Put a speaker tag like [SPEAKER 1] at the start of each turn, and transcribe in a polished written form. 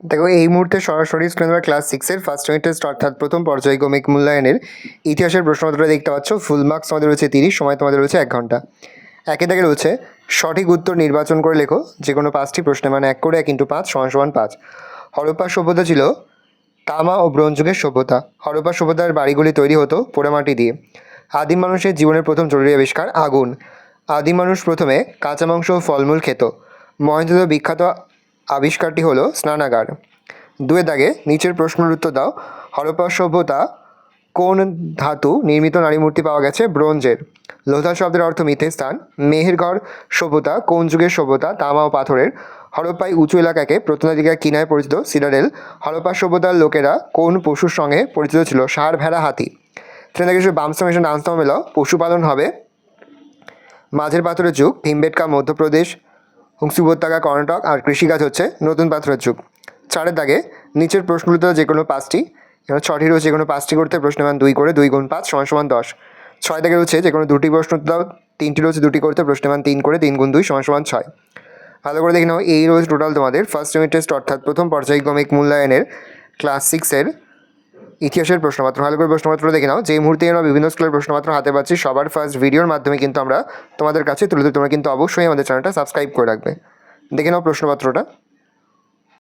[SPEAKER 1] দেখো এই মুহূর্তে সরাসরি স্ক্রিনে ক্লাস 6-এর ফার্স্ট ইউনিট টেস্ট অর্থাৎ প্রথম পর্যায়ক্রমিক মূল্যায়নের ইতিহাসের প্রশ্নপত্র দেখতে পাচ্ছ। ফুল মার্কস তোমাদের রয়েছে 30, সময় তোমাদের রয়েছে 1 ঘন্টা। একে দাগে রয়েছে সঠিক উত্তর নির্বাচন করে লেখো যে কোনো 5টি প্রশ্নে, মানে 1 করে 1 × 5 = 5। হরপ্পা সভ্যতা ছিল তামা ও ব্রোঞ্জ যুগের সভ্যতা। হরপ্পা সভ্যতার বাড়িগুলি তৈরি হতো পোড়ামাটি দিয়ে। আদিম মানুষের জীবনের প্রথম জরুরি আবিষ্কার আগুন। আদিম মানুষ প্রথমে কাঁচা মাংস ও ফলমূল খেত। মহেঞ্জোদারো বিখ্যাত আবিষ্কারটি হলো স্নানাগার। 2 দাগে নিচের প্রশ্নের উত্তর দাও। হরপ্পা সভ্যতা কোন ধাতু নির্মিত নারী মূর্তি পাওয়া গেছে? ব্রোঞ্জের। লোথা শব্দের অর্থ মিথে স্থান। মেহেরগড় সভ্যতা কোন যুগের সভ্যতা? তামা ও পাথরের। হরপ্পায় উঁচু এলাকাকে প্রত্নতালিকা কি নামে পরিচিত? সিডারেল। হরপ্পা সভ্যতার লোকেরা কোন পশুর সঙ্গে পরিচিত ছিল? ষাঁড়, ভেড়া, হাতি। ট্রেন থেকে বামস্তম এসে ডান্সতম মেলাও। পশুপালন হবে মাঝের পাথরের যুগ, ভীমবেটকা মধ্যপ্রদেশ, হুংসু উপত্যকা কর্ণাটক, আর কৃষিকাজ হচ্ছে নতুন পাথরের যুগ। 4 দাগে নিচের প্রশ্নগুলো যে কোনো 5টি, এবার 6টি রয়েছে, যে কোনো 5টি করতে প্রশ্নের মান 2 করে 2 × 5 = 10। 6 দাগে রয়েছে যে কোনো 2টি প্রশ্ন দাও, 3টি রয়েছে 2টি করতে প্রশ্নের মান 3 করে 3 × 2 = 6। ভালো করে দেখে নাও, এই রয়েছে টোটাল তোমাদের ফার্স্ট ইউনিট টেস্ট অর্থাৎ প্রথম পর্যায়ক্রমিক মূল্যায়নের ক্লাস 6-এর ইতিহাসের প্রশ্নপত্র। ভালো করে প্রশ্নপত্র দেখে নাও। যে মুহূর্তে আমরা বিভিন্ন স্কুলের প্রশ্নপত্র হাতে পাচ্ছি সবার ফার্স্ট ভিডিওর মাধ্যমে কিন্তু আমরা তোমাদের কাছে তুলে ধরি। তোমরা কিন্তু অবশ্যই আমাদের চ্যানেলটা সাবস্ক্রাইব করে রাখবে। দেখে নাও প্রশ্নপত্রটা।